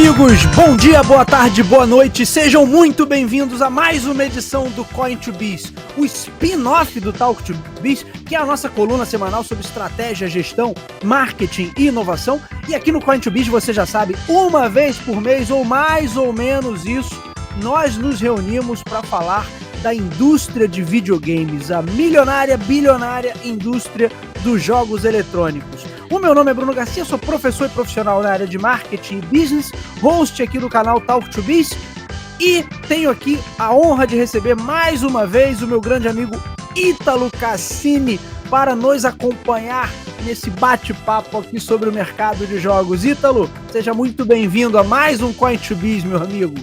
amigos, bom dia, boa tarde, boa noite, sejam muito bem-vindos a mais uma edição do Coin2Biz, o spin-off do Talk to Biz, que é a nossa coluna semanal sobre estratégia, gestão, marketing e inovação. E aqui no Coin2Biz, você já sabe, uma vez por mês ou mais ou menos isso, nós nos reunimos para falar da indústria de videogames, a milionária, bilionária indústria dos jogos eletrônicos. O meu nome é Bruno Garcia, sou professor e profissional na área de marketing e business, host aqui do canal Talk2Biz, e tenho aqui a honra de receber mais uma vez o meu grande amigo Ítalo Cassini para nos acompanhar nesse bate-papo aqui sobre o mercado de jogos. Ítalo, seja muito bem-vindo a mais um Coin2Biz, meu amigo.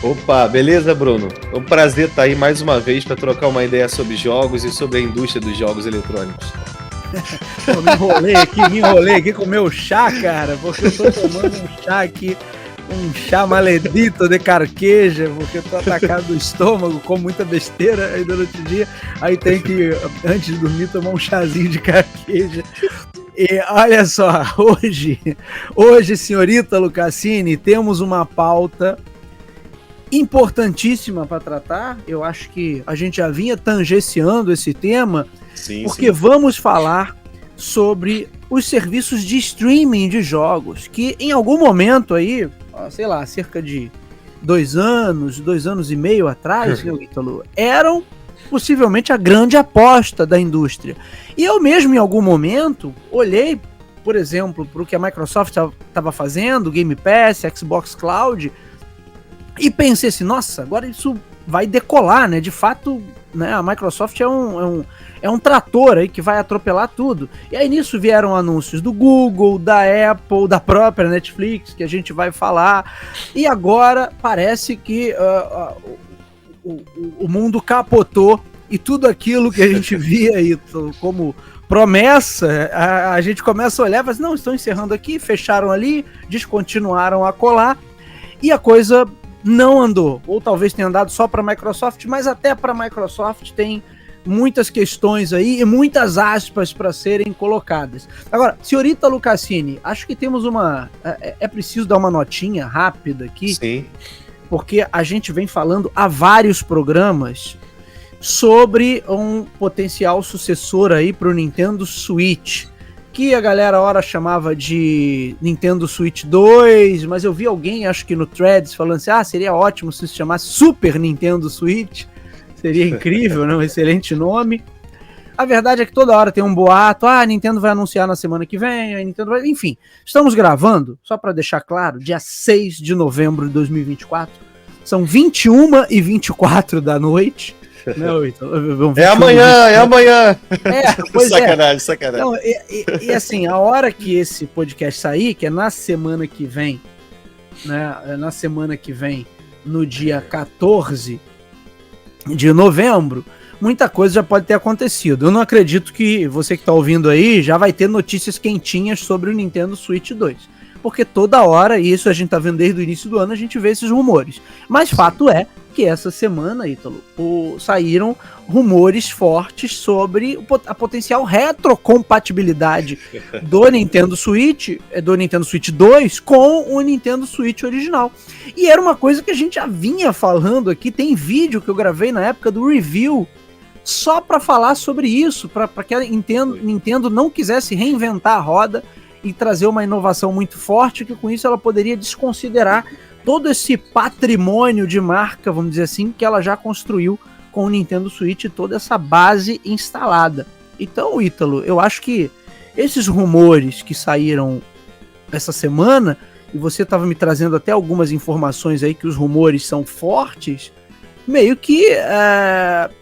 Opa, beleza, Bruno? É um prazer estar aí mais uma vez para trocar uma ideia sobre jogos e sobre a indústria dos jogos eletrônicos. Eu me enrolei aqui com o meu chá, cara, porque eu tô tomando um chá aqui, um chá maledito de carqueja, porque eu tô atacado do estômago, como muita besteira aí durante o dia, aí tem que, antes de dormir, tomar um chazinho de carqueja. E olha só, hoje, senhorita Lucassini, temos uma pauta importantíssima para tratar. Eu acho que a gente já vinha tangenciando esse tema, porque vamos falar sobre os serviços de streaming de jogos, que em algum momento aí, sei lá, cerca de 2 anos e meio atrás, Ítalo, eram possivelmente a grande aposta da indústria. E eu mesmo, em algum momento, olhei, por exemplo, para o que a Microsoft estava fazendo, Game Pass, Xbox Cloud, e pensei assim, nossa, agora isso vai decolar, né? De fato, né, a Microsoft é um trator aí que vai atropelar tudo. E aí nisso vieram anúncios do Google, da Apple, da própria Netflix, que a gente vai falar. E agora parece que o mundo capotou e tudo aquilo que a gente via aí como promessa, a gente começa a olhar e fala assim, não, estão encerrando aqui, fecharam ali, descontinuaram a colar, e a coisa não andou, ou talvez tenha andado só para a Microsoft, mas até para a Microsoft tem muitas questões aí e muitas aspas para serem colocadas. Agora, senhorita Lucassini, acho que temos é preciso dar uma notinha rápida aqui, sim, porque a gente vem falando há vários programas sobre um potencial sucessor aí para o Nintendo Switch, que a galera ora chamava de Nintendo Switch 2, mas eu vi alguém, acho que no Threads, falando assim, seria ótimo se chamasse Super Nintendo Switch, seria incrível, né? Um excelente nome. A verdade é que toda hora tem um boato, a Nintendo vai anunciar na semana que vem, a Nintendo vai... Enfim, estamos gravando, só para deixar claro, dia 6 de novembro de 2024, são 21h24 da noite, é amanhã. Pois sacanagem. Não, e assim, a hora que esse podcast sair, que é na semana que vem, né? No dia 14 de novembro, muita coisa já pode ter acontecido. Eu não acredito que você que está ouvindo aí já vai ter notícias quentinhas sobre o Nintendo Switch 2. Porque toda hora, e isso a gente tá vendo desde o início do ano, a gente vê esses rumores. Mas fato é que essa semana, Ítalo, saíram rumores fortes sobre a potencial retrocompatibilidade do Nintendo Switch 2 com o Nintendo Switch original. E era uma coisa que a gente já vinha falando aqui, tem vídeo que eu gravei na época do review, só para falar sobre isso, para que a Nintendo não quisesse reinventar a roda e trazer uma inovação muito forte, que com isso ela poderia desconsiderar todo esse patrimônio de marca, vamos dizer assim, que ela já construiu com o Nintendo Switch, toda essa base instalada. Então, Ítalo, eu acho que esses rumores que saíram essa semana, e você estava me trazendo até algumas informações aí que os rumores são fortes, meio que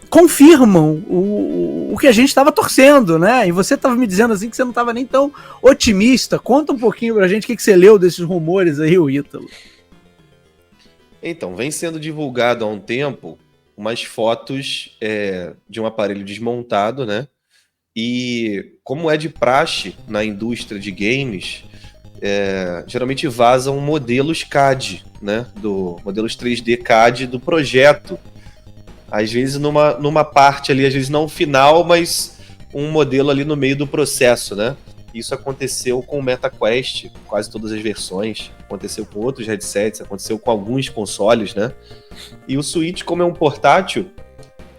confirmam o que a gente estava torcendo, né? E você estava me dizendo assim que você não estava nem tão otimista. Conta um pouquinho pra gente o que você leu desses rumores aí, o Ítalo. Então, vem sendo divulgado há um tempo umas fotos de um aparelho desmontado, né? E como é de praxe na indústria de games, geralmente vazam modelos CAD, né? Modelos 3D CAD do projeto. Às vezes numa parte ali, às vezes não final, mas um modelo ali no meio do processo, né? Isso aconteceu com o MetaQuest, quase todas as versões. Aconteceu com outros headsets, aconteceu com alguns consoles, né? E o Switch, como é um portátil,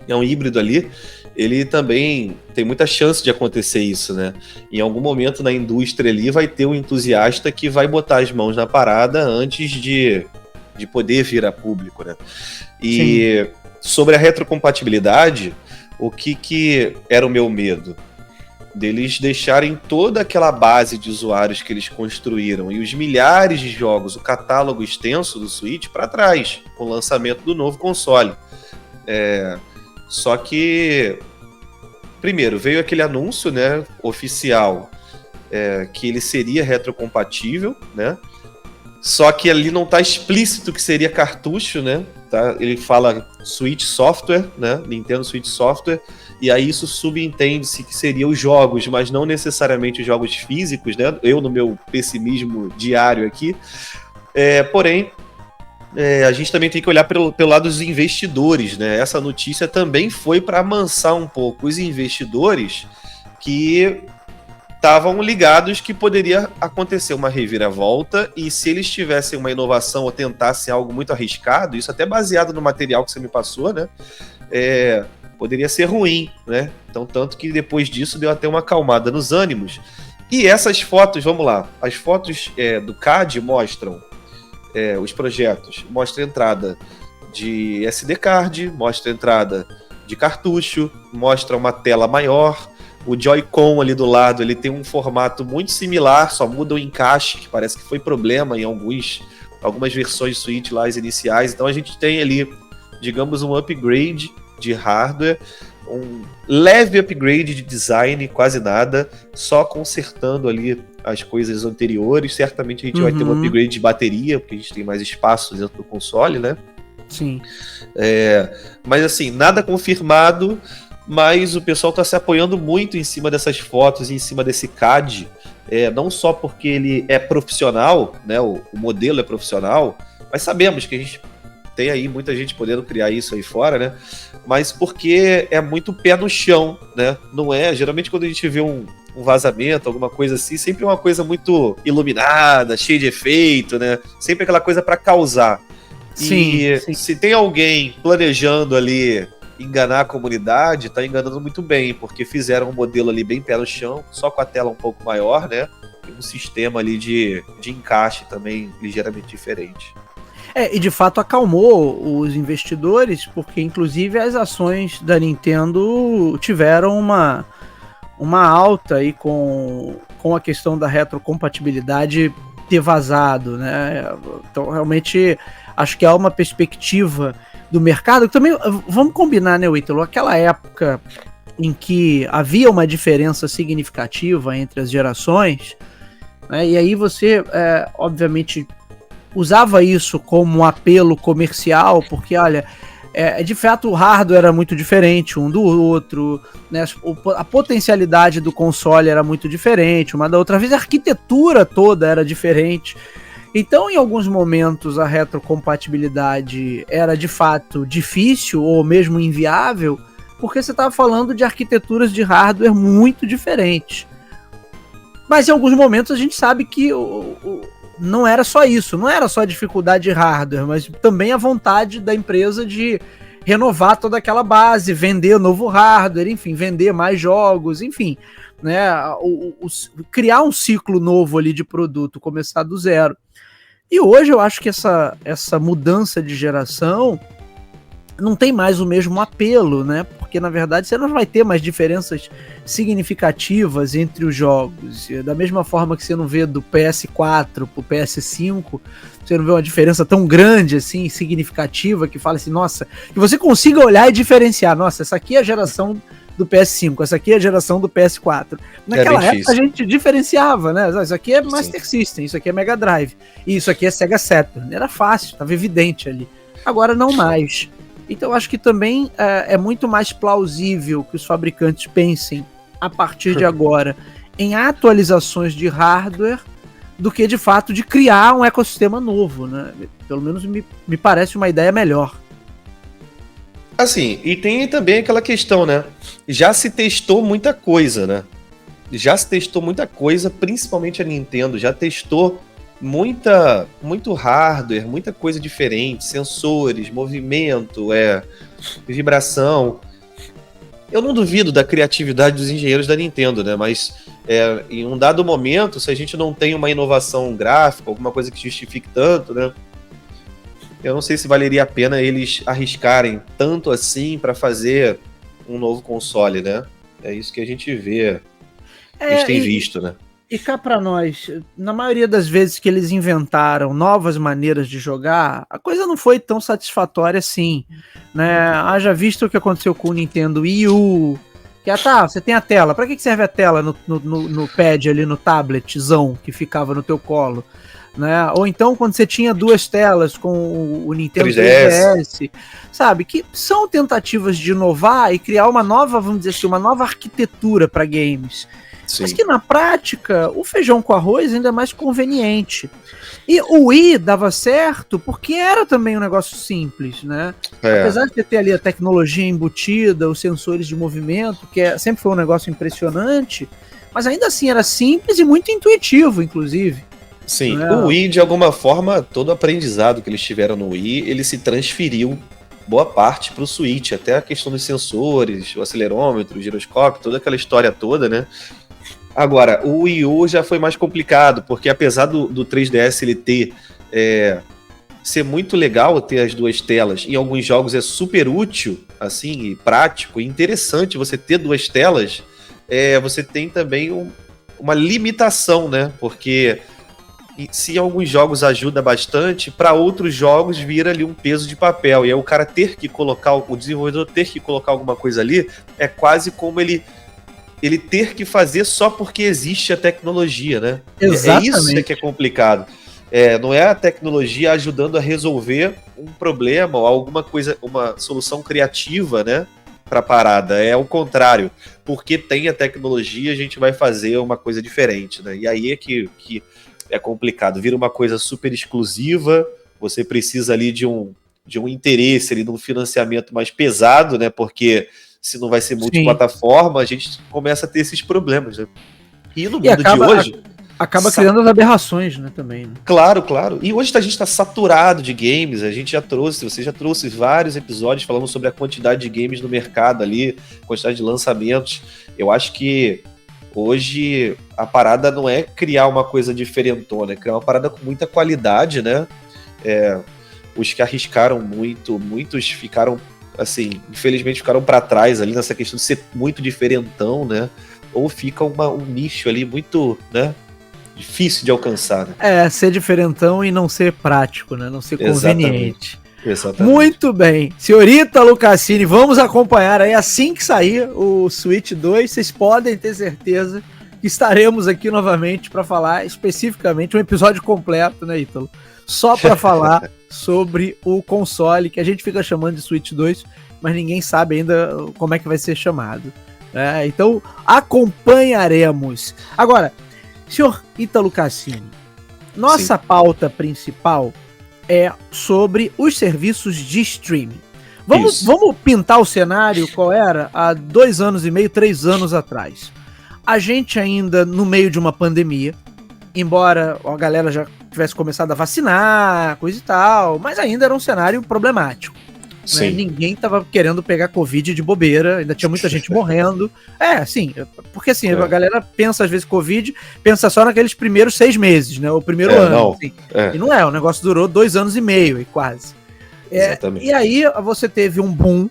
é um híbrido ali, ele também tem muita chance de acontecer isso, né? Em algum momento na indústria ali vai ter um entusiasta que vai botar as mãos na parada antes de poder vir a público, né? E sobre a retrocompatibilidade, o que era o meu medo? Deles deixarem toda aquela base de usuários que eles construíram e os milhares de jogos, o catálogo extenso do Switch para trás, com o lançamento do novo console. Só que, primeiro, veio aquele anúncio, né, oficial, que ele seria retrocompatível, né? Só que ali não está explícito que seria cartucho, né? Tá? Ele fala Switch Software, né? Nintendo Switch Software, e aí isso subentende-se que seriam os jogos, mas não necessariamente os jogos físicos, né? Eu, no meu pessimismo diário aqui. Porém, a gente também tem que olhar pelo lado dos investidores, né? Essa notícia também foi para amansar um pouco os investidores que estavam ligados que poderia acontecer uma reviravolta, e se eles tivessem uma inovação ou tentassem algo muito arriscado, isso até baseado no material que você me passou, né? Poderia ser ruim, né? Então, tanto que depois disso deu até uma acalmada nos ânimos. E essas fotos, vamos lá, as fotos do CAD mostram os projetos, mostra a entrada de SD card, mostra a entrada de cartucho, mostra uma tela maior. O Joy-Con ali do lado, ele tem um formato muito similar, só muda o encaixe, que parece que foi problema em algumas versões de Switch lá, as iniciais. Então a gente tem ali, digamos, um upgrade de hardware, um leve upgrade de design, quase nada, só consertando ali as coisas anteriores. Certamente a gente vai ter um upgrade de bateria, porque a gente tem mais espaço dentro do console, né? Sim. Mas assim, nada confirmado, mas o pessoal está se apoiando muito em cima dessas fotos, em cima desse CAD, não só porque ele é profissional, né, o modelo é profissional, mas sabemos que a gente tem aí muita gente podendo criar isso aí fora, né, mas porque é muito pé no chão, né, não é, geralmente quando a gente vê um vazamento, alguma coisa assim, sempre é uma coisa muito iluminada, cheia de efeito, né, sempre aquela coisa para causar. Sim. Se tem alguém planejando ali enganar a comunidade, tá enganando muito bem, porque fizeram um modelo ali bem pé no chão, só com a tela um pouco maior, né? E um sistema ali de encaixe também ligeiramente diferente. E de fato acalmou os investidores, porque inclusive as ações da Nintendo tiveram uma alta aí com a questão da retrocompatibilidade ter vazado, né? Então realmente acho que há uma perspectiva do mercado. Também, vamos combinar, né, Ítalo? Aquela época em que havia uma diferença significativa entre as gerações, né, e aí você, obviamente, usava isso como um apelo comercial, porque, olha, de fato o hardware era muito diferente um do outro, né, a potencialidade do console era muito diferente uma da outra, às vezes a arquitetura toda era diferente. Então, em alguns momentos, a retrocompatibilidade era de fato difícil ou mesmo inviável, porque você estava falando de arquiteturas de hardware muito diferentes. Mas em alguns momentos a gente sabe que não era só isso, não era só a dificuldade de hardware, mas também a vontade da empresa de renovar toda aquela base, vender novo hardware, enfim, vender mais jogos, enfim, né, criar um ciclo novo ali de produto, começar do zero. E hoje eu acho que essa mudança de geração não tem mais o mesmo apelo, né? Porque na verdade você não vai ter mais diferenças significativas entre os jogos. Da mesma forma que você não vê do PS4 pro PS5, você não vê uma diferença tão grande assim, significativa, que fala assim, nossa, que você consiga olhar e diferenciar, nossa, essa aqui é a geração do PS5, essa aqui é a geração do PS4. Naquela época a gente diferenciava, né? Isso aqui é Master System, isso aqui é Mega Drive, e isso aqui é Sega Saturn. Era fácil, estava evidente ali. Agora não mais. Então acho que também é muito mais plausível que os fabricantes pensem, a partir de agora, em atualizações de hardware, do que de fato de criar um ecossistema novo, né? Pelo menos me parece uma ideia melhor. Assim, e tem também aquela questão, né? Já se testou muita coisa, né? já se testou muita coisa, principalmente a Nintendo, já testou muito hardware, muita coisa diferente, sensores, movimento, vibração. Eu não duvido da criatividade dos engenheiros da Nintendo, né? Mas em um dado momento, se a gente não tem uma inovação gráfica, alguma coisa que justifique tanto, né? Eu não sei se valeria a pena eles arriscarem tanto assim para fazer um novo console, né? É isso que a gente vê, a gente tem visto, né? E cá pra nós, na maioria das vezes que eles inventaram novas maneiras de jogar, a coisa não foi tão satisfatória assim, né? Haja visto o que aconteceu com o Nintendo Wii U, que você tem a tela, pra que serve a tela no pad ali, no tabletzão que ficava no teu colo? Né? Ou então quando você tinha duas telas com o Nintendo 3DS, sabe? Que são tentativas de inovar e criar uma nova, vamos dizer assim, uma nova arquitetura para games. Sim. Mas que na prática o feijão com arroz ainda é mais conveniente. E o Wii dava certo porque era também um negócio simples, né? Apesar de ter ali a tecnologia embutida, os sensores de movimento, que sempre foi um negócio impressionante, mas ainda assim era simples e muito intuitivo, inclusive. Sim, o Wii, de alguma forma, todo o aprendizado que eles tiveram no Wii, ele se transferiu boa parte para o Switch, até a questão dos sensores, o acelerômetro, o giroscópio, toda aquela história toda, né? Agora, o Wii U já foi mais complicado, porque apesar do 3DS ele ser muito legal ter as duas telas, em alguns jogos é super útil, assim, e prático, e interessante você ter duas telas, você tem também uma limitação, né? Porque se em alguns jogos ajuda bastante, para outros jogos vira ali um peso de papel. E aí o cara ter que colocar, o desenvolvedor ter que colocar alguma coisa ali, é quase como ele ter que fazer só porque existe a tecnologia, né? Exatamente. É isso que é complicado. Não é a tecnologia ajudando a resolver um problema ou alguma coisa, uma solução criativa, né? Para a parada. É o contrário. Porque tem a tecnologia, a gente vai fazer uma coisa diferente, né? E aí é que é complicado, vira uma coisa super exclusiva, você precisa ali de um interesse, ali, de um financiamento mais pesado, né? Porque se não vai ser multiplataforma, a gente começa a ter esses problemas, né? E no mundo de hoje... Acaba criando as aberrações, né, também. Né? Claro. E hoje a gente está saturado de games, você já trouxe vários episódios falando sobre a quantidade de games no mercado ali, quantidade de lançamentos. Eu acho que hoje a parada não é criar uma coisa diferentona, é criar uma parada com muita qualidade, né? Os que arriscaram muito, muitos ficaram, assim, infelizmente ficaram para trás ali nessa questão de ser muito diferentão, né? Ou fica um nicho ali muito, né? Difícil de alcançar. Né? Ser diferentão e não ser prático, né? Não ser conveniente. Exatamente. Muito bem. Senhorita Lucassini, vamos acompanhar aí assim que sair o Switch 2. Vocês podem ter certeza que estaremos aqui novamente para falar especificamente um episódio completo, né, Ítalo? Só para falar sobre o console que a gente fica chamando de Switch 2, mas ninguém sabe ainda como é que vai ser chamado. Então, acompanharemos. Agora, senhor Ítalo Cassini, nossa pauta principal é sobre os serviços de streaming. Vamos pintar o cenário qual era há 2 anos e meio, 3 anos atrás. A gente ainda no meio de uma pandemia, embora a galera já tivesse começado a vacinar, coisa e tal, mas ainda era um cenário problemático. Né? Ninguém tava querendo pegar Covid de bobeira, ainda tinha muita gente morrendo. Porque a galera pensa às vezes Covid, pensa só naqueles primeiros 6 meses, né? O primeiro ano. Não. Assim. E não o negócio durou 2 anos e meio, e quase. Exatamente. E aí você teve um boom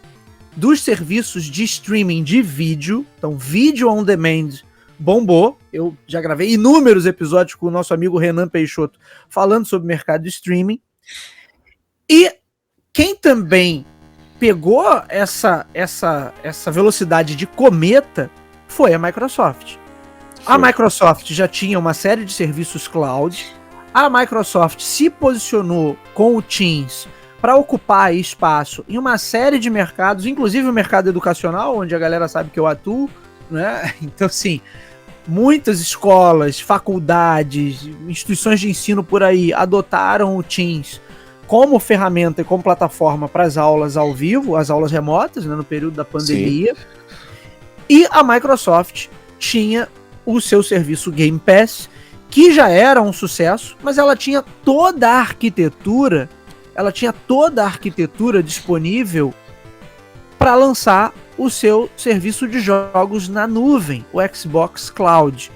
dos serviços de streaming de vídeo, então vídeo on demand bombou. Eu já gravei inúmeros episódios com o nosso amigo Renan Peixoto falando sobre o mercado de streaming. E quem também pegou essa velocidade de cometa foi a Microsoft. A Microsoft já tinha uma série de serviços cloud. A Microsoft se posicionou com o Teams para ocupar espaço em uma série de mercados, inclusive o mercado educacional, onde a galera sabe que eu atuo, né? Então, assim, muitas escolas, faculdades, instituições de ensino por aí adotaram o Teams como ferramenta e como plataforma para as aulas ao vivo, as aulas remotas, né, no período da pandemia. E a Microsoft tinha o seu serviço Game Pass, que já era um sucesso, mas ela tinha toda a arquitetura, disponível para lançar o seu serviço de jogos na nuvem, o Xbox Cloud.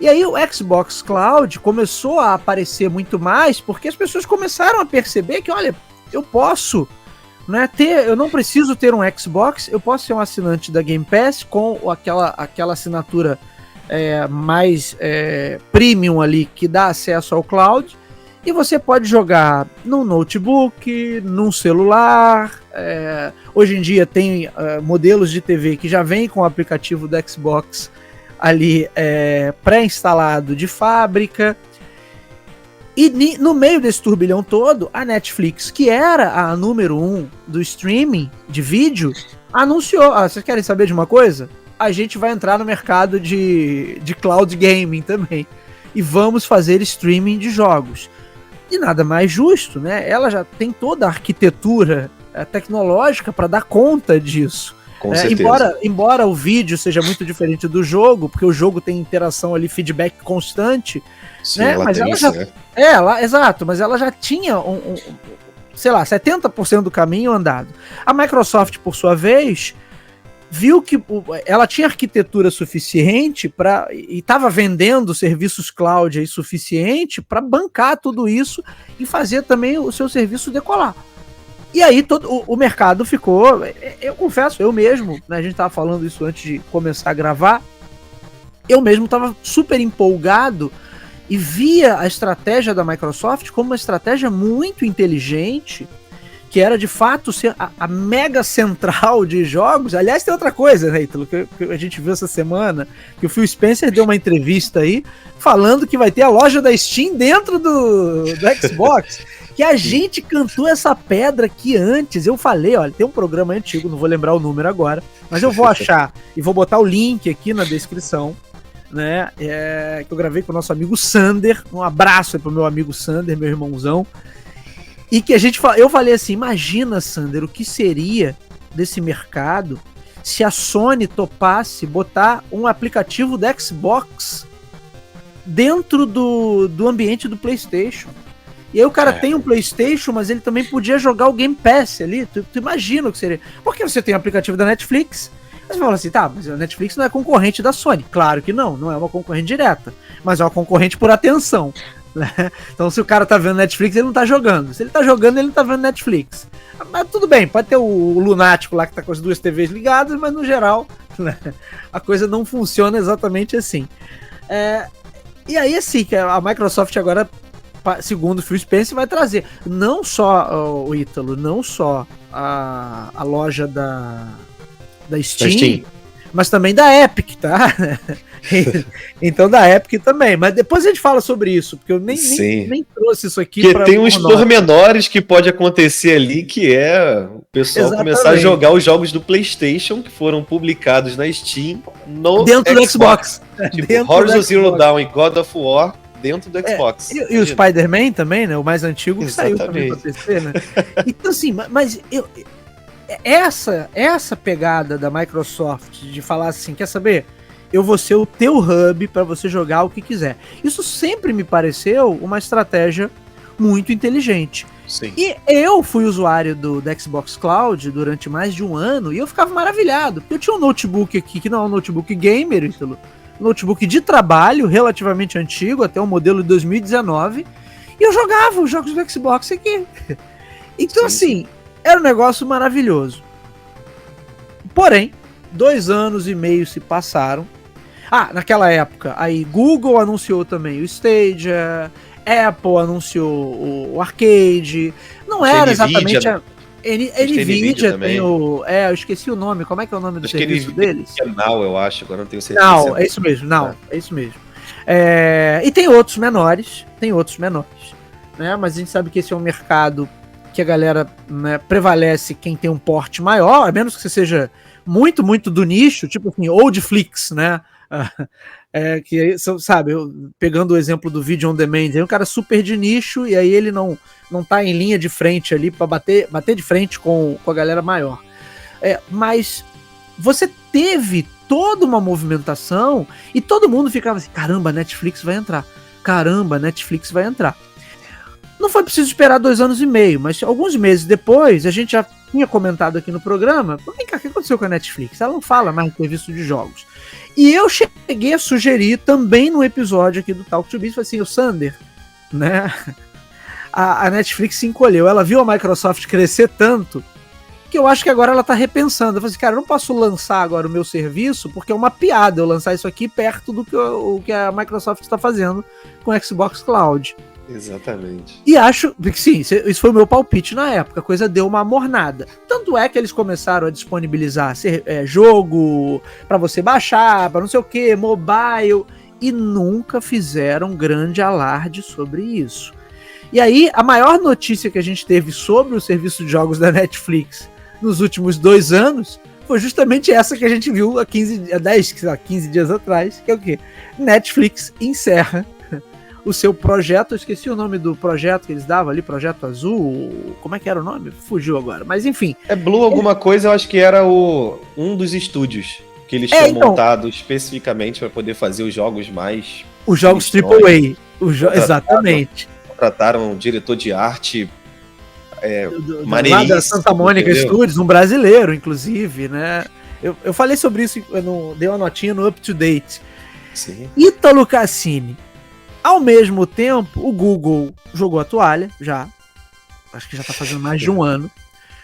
E aí o Xbox Cloud começou a aparecer muito mais porque as pessoas começaram a perceber que, olha, eu posso, né, eu não preciso ter um Xbox, eu posso ser um assinante da Game Pass com aquela assinatura mais premium ali, que dá acesso ao cloud, e você pode jogar num notebook, num celular. Hoje em dia tem modelos de TV que já vem com o aplicativo do Xbox ali pré-instalado de fábrica. E no meio desse turbilhão todo, a Netflix, que era a número 1 do streaming de vídeo, anunciou: vocês querem saber de uma coisa? A gente vai entrar no mercado de cloud gaming também, e vamos fazer streaming de jogos. E nada mais justo, né? Ela já tem toda a arquitetura tecnológica para dar conta disso. Com certeza. Embora o vídeo seja muito diferente do jogo, porque o jogo tem interação ali, feedback constante. Sim, né? Mas ela já, exato, mas ela já tinha sei lá, 70% do caminho andado. A Microsoft, por sua vez, viu que ela tinha arquitetura suficiente e estava vendendo serviços cloud aí suficiente para bancar tudo isso e fazer também o seu serviço decolar. E aí todo o mercado ficou, eu confesso, eu mesmo, né, a gente estava falando isso antes de começar a gravar, eu mesmo estava super empolgado e via a estratégia da Microsoft como uma estratégia muito inteligente, que era de fato ser a mega central de jogos. Aliás, tem outra coisa, né, Ítalo, que a gente viu essa semana, que o Phil Spencer deu uma entrevista aí, falando que vai ter a loja da Steam dentro do Xbox, que a gente cantou essa pedra aqui antes. Eu falei, olha, tem um programa antigo, não vou lembrar o número agora, mas eu vou achar e vou botar o link aqui na descrição, né, que eu gravei com o nosso amigo Sander. Um abraço aí pro meu amigo Sander, meu irmãozão. E que eu falei assim, imagina, Sander, o que seria desse mercado se a Sony topasse botar um aplicativo do Xbox dentro do ambiente do PlayStation. E aí o cara tem um PlayStation, mas ele também podia jogar o Game Pass ali. Tu imagina o que seria. Porque você tem o aplicativo da Netflix. Aí você fala assim, tá, mas a Netflix não é concorrente da Sony. Claro que não é uma concorrente direta, mas é uma concorrente por atenção. Então, se o cara tá vendo Netflix, ele não tá jogando. Se ele tá jogando, ele não tá vendo Netflix. Mas tudo bem, pode ter o lunático lá que tá com as duas TVs ligadas, mas no geral, né, a coisa não funciona exatamente assim. E aí, assim, que a Microsoft agora, segundo o Phil Spencer, vai trazer não só o Ítalo, não só a loja da Steam, mas também da Epic, tá? Então da Epic também, mas depois a gente fala sobre isso, porque eu nem trouxe isso aqui. Porque tem uns pormenores que pode acontecer ali, que é o pessoal começar a jogar os jogos do PlayStation que foram publicados na Steam dentro do Xbox. Tipo, Horizon Zero Dawn e God of War dentro do Xbox. E o Spider-Man também, né? O mais antigo que saiu também pra PC, né? Então assim, mas essa pegada da Microsoft de falar assim, quer saber? Eu vou ser o teu hub para você jogar o que quiser. Isso sempre me pareceu uma estratégia muito inteligente. Sim. E eu fui usuário do Xbox Cloud durante mais de um ano e eu ficava maravilhado. Porque eu tinha um notebook aqui, que não é um notebook gamer, Ítalo, um notebook de trabalho, relativamente antigo, até o modelo de 2019, e eu jogava os jogos do Xbox aqui. Então, assim, era um negócio maravilhoso. Porém, 2 anos e meio se passaram. Naquela época, aí Google anunciou também o Stadia, Apple anunciou o Arcade. Não era exatamente a Nvidia tem o... eu esqueci o nome. Como é que é o nome do serviço deles? Now, eu acho, agora não tenho certeza. Não, é isso mesmo. É isso mesmo. E tem outros menores, né? Mas a gente sabe que esse é um mercado que a galera, né, prevalece quem tem um porte maior, a menos que você seja muito, muito do nicho, tipo assim, Oldflix, né? Que, sabe, pegando o exemplo do vídeo on demand, é um cara super de nicho e aí ele não tá em linha de frente ali para bater de frente com a galera maior. Mas você teve toda uma movimentação e todo mundo ficava assim, caramba, a Netflix vai entrar. Caramba, a Netflix vai entrar. Não foi preciso esperar 2 anos e meio, mas alguns meses depois, a gente já tinha comentado aqui no programa, vem cá, o que aconteceu com a Netflix? Ela não fala mais de serviço de jogos. E eu cheguei a sugerir também no episódio aqui do Talk to Biz, falei assim, o Sander, né? A Netflix se encolheu, ela viu a Microsoft crescer tanto, que eu acho que agora ela tá repensando. Eu falei assim, cara, eu não posso lançar agora o meu serviço, porque é uma piada eu lançar isso aqui perto do que a Microsoft está fazendo com o Xbox Cloud. Exatamente. E acho que sim, isso foi o meu palpite na época, a coisa deu uma mornada. Tanto é que eles começaram a disponibilizar jogo para você baixar, para não sei o que, mobile, e nunca fizeram grande alarde sobre isso. E aí, a maior notícia que a gente teve sobre o serviço de jogos da Netflix nos últimos 2 anos foi justamente essa que a gente viu há 15 dias atrás, que é o quê? Netflix encerra o seu projeto, eu esqueci o nome do projeto que eles davam ali, Projeto Azul, como é que era o nome? Fugiu agora, mas enfim. É Blue alguma coisa, eu acho que era um dos estúdios que eles tinham montado especificamente para poder fazer os jogos mais... Os jogos AAA, exatamente. Contrataram um diretor de arte lá da Santa Mônica Studios, um brasileiro, inclusive, né? Eu falei sobre isso, dei uma notinha no Up to Date. Sim. Ítalo Cassini. Ao mesmo tempo, o Google jogou a toalha, já. Acho que já tá fazendo mais de um ano.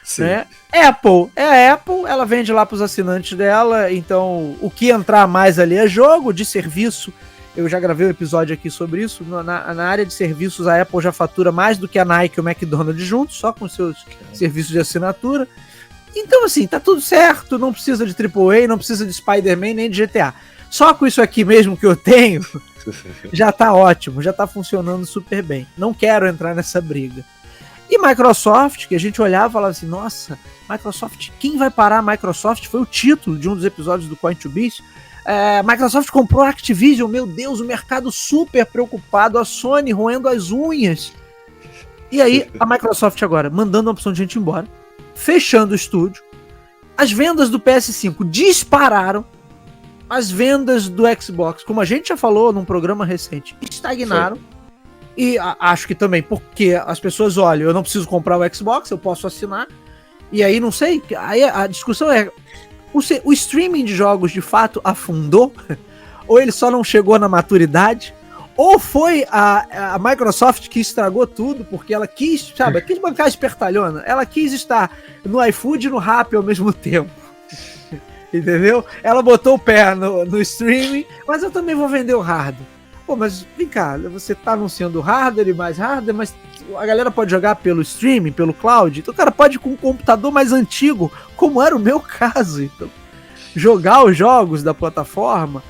Sim. Né? Apple, a Apple, ela vende lá pros assinantes dela, então o que entrar mais ali é jogo de serviço. Eu já gravei um episódio aqui sobre isso. Na área de serviços, a Apple já fatura mais do que a Nike e o McDonald's juntos, só com seus serviços de assinatura. Então, assim, tá tudo certo, não precisa de AAA, não precisa de Spider-Man, nem de GTA. Só com isso aqui mesmo que eu tenho, já tá ótimo, já tá funcionando super bem. Não quero entrar nessa briga. E Microsoft, que a gente olhava e falava assim, nossa, Microsoft, quem vai parar a Microsoft? Foi o título de um dos episódios do Coin to Biz. Microsoft comprou a Activision, meu Deus, o mercado super preocupado, a Sony roendo as unhas. E aí, a Microsoft agora mandando uma opção de gente embora, fechando o estúdio, as vendas do PS5 dispararam, as vendas do Xbox, como a gente já falou num programa recente, estagnaram. Foi. E acho que também porque as pessoas olham, eu não preciso comprar o Xbox, eu posso assinar. E aí, não sei, aí a discussão é, o streaming de jogos de fato afundou? Ou ele só não chegou na maturidade? Ou foi a Microsoft que estragou tudo, porque ela quis, sabe, quis bancar a espertalhona, ela quis estar no iFood e no Rappi ao mesmo tempo. Entendeu? Ela botou o pé no streaming, mas eu também vou vender o hardware. Pô, mas vem cá, você tá anunciando hardware e mais hardware, mas a galera pode jogar pelo streaming, pelo cloud, então o cara pode ir com um computador mais antigo, como era o meu caso, então, jogar os jogos da plataforma.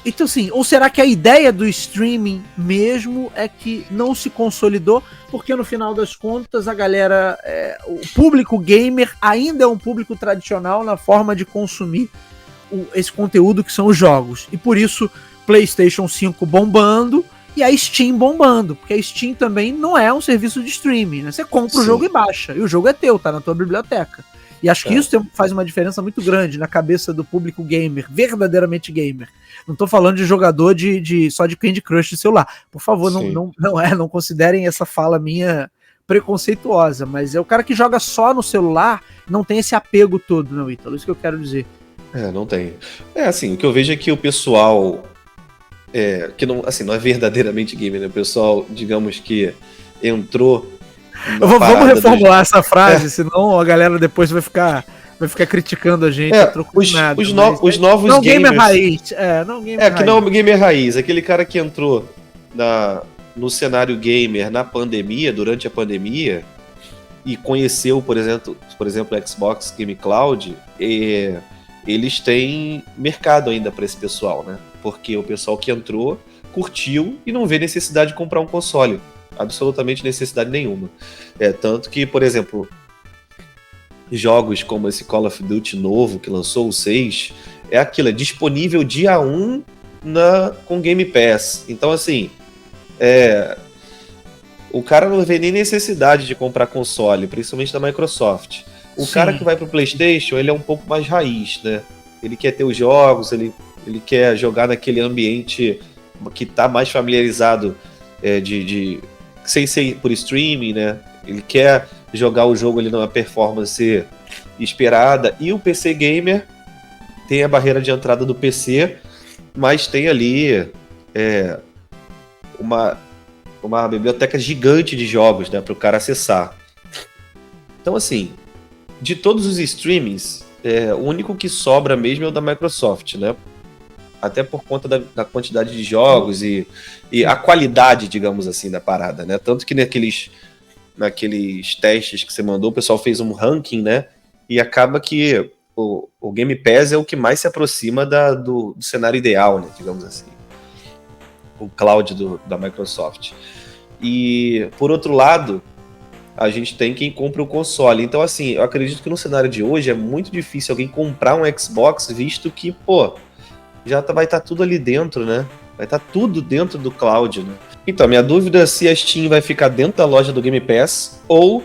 Então assim, ou será que a ideia do streaming mesmo é que não se consolidou, porque no final das contas a galera, o público gamer ainda é um público tradicional na forma de consumir esse conteúdo que são os jogos, e por isso PlayStation 5 bombando e a Steam bombando, porque a Steam também não é um serviço de streaming, né? Você compra o jogo e baixa, e o jogo é teu, tá na tua biblioteca. E acho que isso faz uma diferença muito grande na cabeça do público gamer, verdadeiramente gamer. Não tô falando de jogador só de Candy Crush de celular. Por favor, não considerem essa fala minha preconceituosa, mas é o cara que joga só no celular, não tem esse apego todo, não, Ítalo, isso que eu quero dizer. Não tem. Assim, o que eu vejo é que o pessoal que não é verdadeiramente gamer, né? O pessoal, digamos que entrou. Vamos reformular essa frase, senão a galera depois vai ficar criticando a gente. Os novos não gamers. Gamer raiz. Não gamer raiz. Que não é gamer raiz. Aquele cara que entrou no cenário gamer na pandemia, durante a pandemia, e conheceu, por exemplo, o Xbox Game Cloud, eles têm mercado ainda para esse pessoal, né? Porque o pessoal que entrou curtiu e não vê necessidade de comprar um console. Absolutamente necessidade nenhuma. Tanto que, por exemplo, jogos como esse Call of Duty novo que lançou, o 6, é disponível dia 1 com Game Pass. Então, assim, o cara não vê nem necessidade de comprar console, principalmente da Microsoft. O cara que vai pro PlayStation, ele é um pouco mais raiz, né? ele quer ter os jogos, ele quer jogar naquele ambiente que tá mais familiarizado sem ser por streaming, né? Ele quer jogar o jogo ali numa performance esperada. E o PC Gamer tem a barreira de entrada do PC, mas tem ali uma biblioteca gigante de jogos, né, para o cara acessar. Então, assim, de todos os streamings, o único que sobra mesmo é o da Microsoft, né? Até por conta da quantidade de jogos e a qualidade, digamos assim, da parada, né? Tanto que naqueles testes que você mandou, o pessoal fez um ranking, né? E acaba que o Game Pass é o que mais se aproxima do cenário ideal, né? Digamos assim. O cloud da Microsoft. E, por outro lado, a gente tem quem compra o console. Então, assim, eu acredito que no cenário de hoje é muito difícil alguém comprar um Xbox, visto que, já vai estar tudo ali dentro, né? Vai estar tudo dentro do cloud, né? Então, minha dúvida é se a Steam vai ficar dentro da loja do Game Pass ou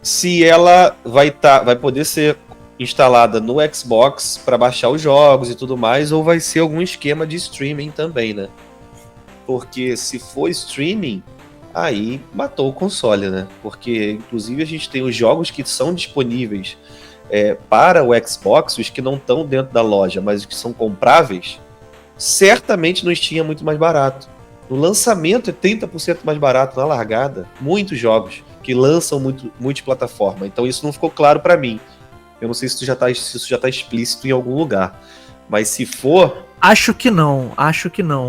se ela vai poder ser instalada no Xbox para baixar os jogos e tudo mais, ou vai ser algum esquema de streaming também, né? Porque se for streaming, aí matou o console, né? Porque, inclusive, a gente tem os jogos que são disponíveis para o Xbox, os que não estão dentro da loja, mas os que são compráveis, certamente no Steam é muito mais barato. No lançamento é 30% mais barato, na largada. Muitos jogos que lançam multiplataforma. Então isso não ficou claro para mim. Eu não sei se isso já tá explícito em algum lugar. Mas se for... Acho que não,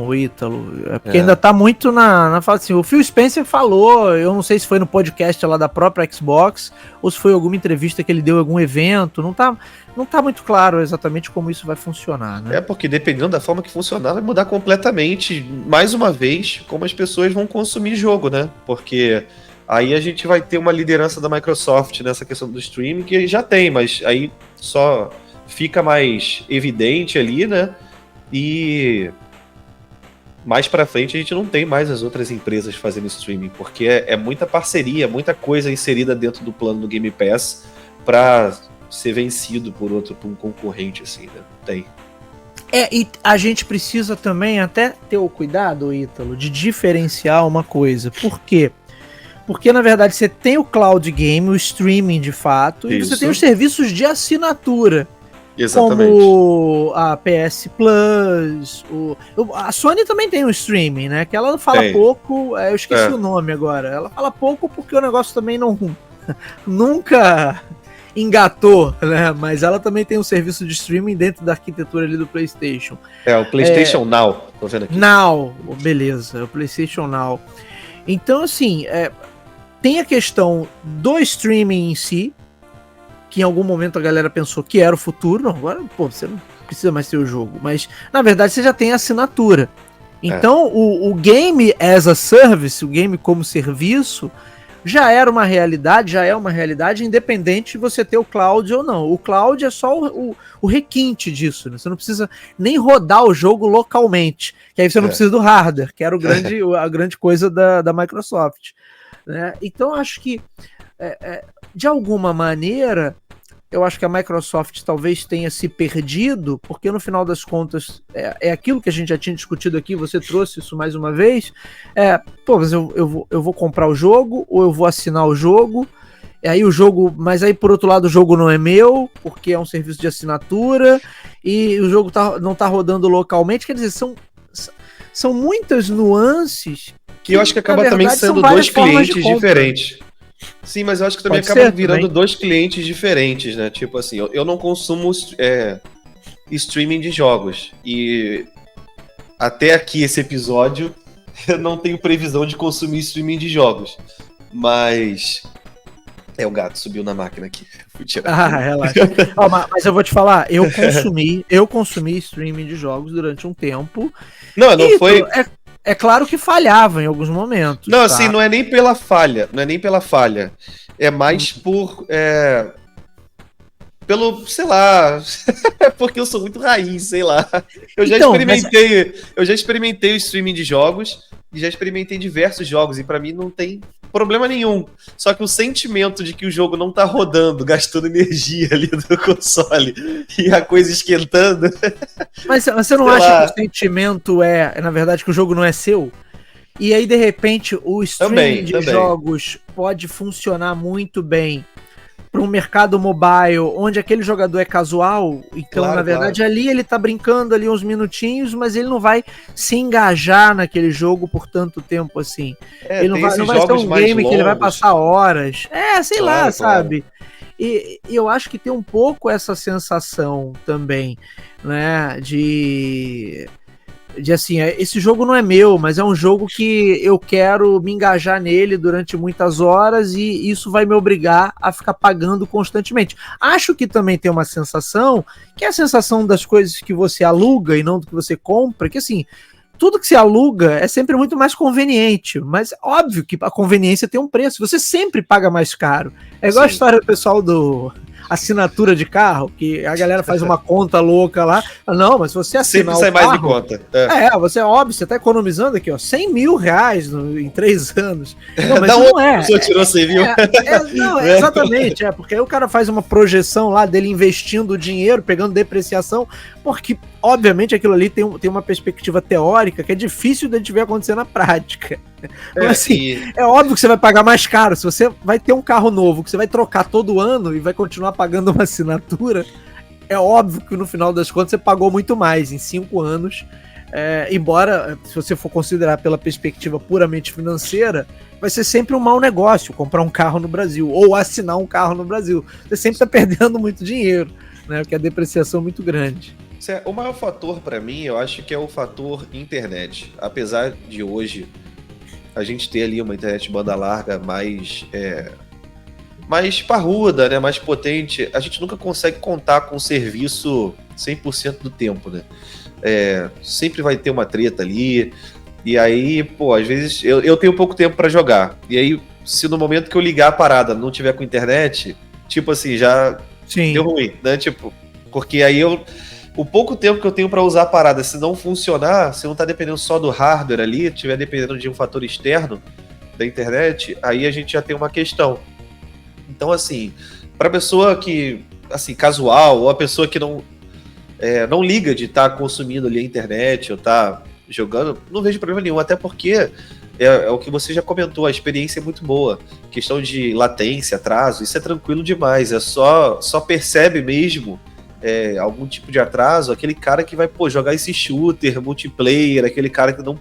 o Ítalo. Porque ainda tá muito na fala assim. O Phil Spencer falou, eu não sei se foi no podcast lá da própria Xbox, ou se foi alguma entrevista que ele deu em algum evento. Não tá muito claro exatamente como isso vai funcionar, né? Porque dependendo da forma que funcionar, vai mudar completamente, mais uma vez, como as pessoas vão consumir jogo, né? Porque aí a gente vai ter uma liderança da Microsoft nessa questão do streaming, que já tem, mas aí só fica mais evidente ali, né? E mais pra frente a gente não tem mais as outras empresas fazendo streaming, porque é muita parceria, muita coisa inserida dentro do plano do Game Pass pra ser vencido por um concorrente, assim, né? Tem. E a gente precisa também até ter o cuidado, Ítalo, de diferenciar uma coisa. Por quê? Porque, na verdade, você tem o cloud game, o streaming de fato, e você tem os serviços de assinatura. Exatamente. Como a PS Plus, a Sony também tem um streaming, né? Que ela fala pouco, eu esqueci o nome agora. Ela fala pouco porque o negócio também nunca engatou, né? Mas ela também tem um serviço de streaming dentro da arquitetura ali do PlayStation. O PlayStation Now, tô vendo aqui. Now, beleza, o PlayStation Now. Então, assim, tem a questão do streaming em si, que em algum momento a galera pensou que era o futuro. Não, agora, você não precisa mais ter o jogo. Mas, na verdade, você já tem a assinatura. Então, o Game as a Service, o game como serviço, já é uma realidade, independente de você ter o cloud ou não. O cloud é só o requinte disso, né? Você não precisa nem rodar o jogo localmente, que aí você não precisa do hardware, que era a grande coisa da Microsoft, né? Então, acho que, de alguma maneira, eu acho que a Microsoft talvez tenha se perdido, porque no final das contas é aquilo que a gente já tinha discutido aqui, você trouxe isso mais uma vez, mas eu vou comprar o jogo, ou eu vou assinar o jogo, mas aí por outro lado o jogo não é meu, porque é um serviço de assinatura, e o jogo não tá rodando localmente, quer dizer, são muitas nuances que eu acho que acaba também sendo dois clientes diferentes. Sim, mas eu acho que também acaba virando dois clientes diferentes, né? Tipo assim, eu não consumo streaming de jogos. E até aqui esse episódio eu não tenho previsão de consumir streaming de jogos. Mas... o gato subiu na máquina aqui. Fui tirar. Relaxa. Mas eu vou te falar, eu consumi streaming de jogos durante um tempo. Não foi... É claro que falhava em alguns momentos. Não, assim, não é nem pela falha. É mais pelo, sei lá, porque eu sou muito raiz, sei lá. Eu já experimentei o streaming de jogos e já experimentei diversos jogos e pra mim não tem problema nenhum. Só que o sentimento de que o jogo não tá rodando, gastando energia ali do console e a coisa esquentando. Mas você não acha que o sentimento na verdade, que o jogo não é seu? E aí, de repente, o streaming de jogos pode funcionar muito bem para um mercado mobile, onde aquele jogador é casual, então, na verdade, ali ele tá brincando ali uns minutinhos, mas ele não vai se engajar naquele jogo por tanto tempo assim. Ele não vai ser um game que ele vai passar horas. Sei lá, sabe? E eu acho que tem um pouco essa sensação também, né, de assim, esse jogo não é meu, mas é um jogo que eu quero me engajar nele durante muitas horas e isso vai me obrigar a ficar pagando constantemente. Acho que também tem uma sensação, que é a sensação das coisas que você aluga e não do que você compra, que assim, tudo que se aluga é sempre muito mais conveniente, mas óbvio que a conveniência tem um preço, você sempre paga mais caro. É igual a história do pessoal do assinatura de carro, que a galera faz uma conta louca lá. Não, mas se você assinar sempre sai carro, mais de conta. Você é óbvio, você tá economizando aqui, ó, 100 mil reais em 3 anos. Não, mas não é. A pessoa tirou 100 mil. Não, exatamente, porque aí o cara faz uma projeção lá dele investindo o dinheiro, pegando depreciação, porque, obviamente, aquilo ali tem uma perspectiva teórica que é difícil de a gente ver acontecer na prática. Mas, assim, é óbvio que você vai pagar mais caro. Se você vai ter um carro novo que você vai trocar todo ano e vai continuar pagando uma assinatura, é óbvio que no final das contas você pagou muito mais em 5 anos. Embora, se você for considerar pela perspectiva puramente financeira, vai ser sempre um mau negócio comprar um carro no Brasil ou assinar um carro no Brasil. Você sempre está perdendo muito dinheiro, né? Porque a depreciação é muito grande. O maior fator para mim, eu acho que é o fator internet. Apesar de hoje a gente ter ali uma internet banda larga mais parruda, né, mais potente, a gente nunca consegue contar com o serviço 100% do tempo, né? Sempre vai ter uma treta ali, e aí, às vezes eu tenho pouco tempo para jogar, e aí, se no momento que eu ligar a parada não tiver com internet, tipo assim, já deu ruim, né? Tipo, porque aí o pouco tempo que eu tenho para usar a parada, se não funcionar, se não tá dependendo só do hardware ali, estiver dependendo de um fator externo da internet, aí a gente já tem uma questão. Então, assim, pra pessoa que, assim, casual, ou a pessoa que não liga de estar consumindo ali a internet ou tá jogando, não vejo problema nenhum, até porque é o que você já comentou, a experiência é muito boa. Questão de latência, atraso, isso é tranquilo demais, só percebe mesmo algum tipo de atraso, aquele cara que vai jogar esse shooter, multiplayer, aquele cara que não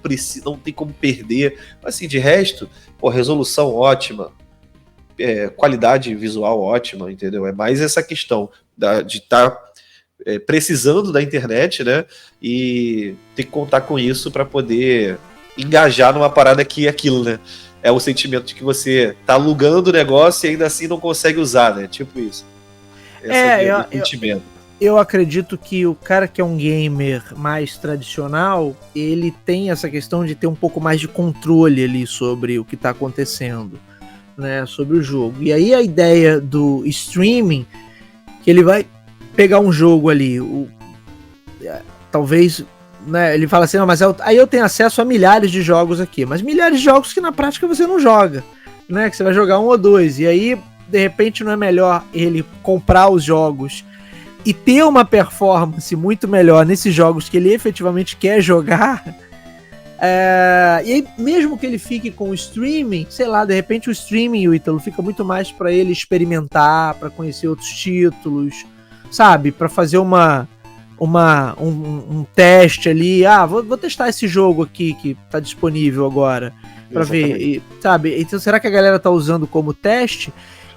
tem como perder. Assim, de resto, resolução ótima, qualidade visual ótima, entendeu? É mais essa questão de estar precisando da internet, né? E ter que contar com isso para poder engajar numa parada que é aquilo, né? É o sentimento de que você tá alugando o negócio e ainda assim não consegue usar, né? Tipo isso. Esse sentimento. Eu acredito que o cara que é um gamer mais tradicional, ele tem essa questão de ter um pouco mais de controle ali sobre o que está acontecendo, né, sobre o jogo. E aí a ideia do streaming, que ele vai pegar um jogo ali, talvez, né, ele fala assim, não, mas aí eu tenho acesso a milhares de jogos aqui, mas milhares de jogos que na prática você não joga, né, que você vai jogar 1 ou 2, e aí de repente não é melhor ele comprar os jogos e ter uma performance muito melhor nesses jogos que ele efetivamente quer jogar, e aí mesmo que ele fique com o streaming, sei lá, de repente o streaming, o Ítalo, fica muito mais para ele experimentar, para conhecer outros títulos, sabe, para fazer um teste ali, vou testar esse jogo aqui que tá disponível agora, para ver, sabe, então será que a galera tá usando como teste?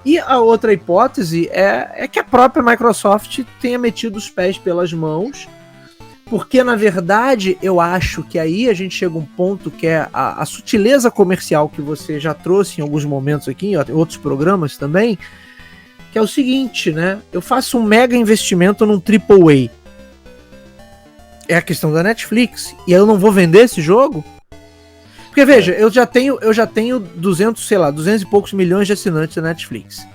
E a outra hipótese é que a própria Microsoft tenha metido os pés pelas mãos, porque, na verdade, eu acho que aí a gente chega a um ponto que é a sutileza comercial que você já trouxe em alguns momentos aqui, em outros programas também, que é o seguinte, né? Eu faço um mega investimento num AAA. É a questão da Netflix. E aí eu não vou vender esse jogo? Porque, veja, eu já tenho 200 e poucos milhões de assinantes da Netflix.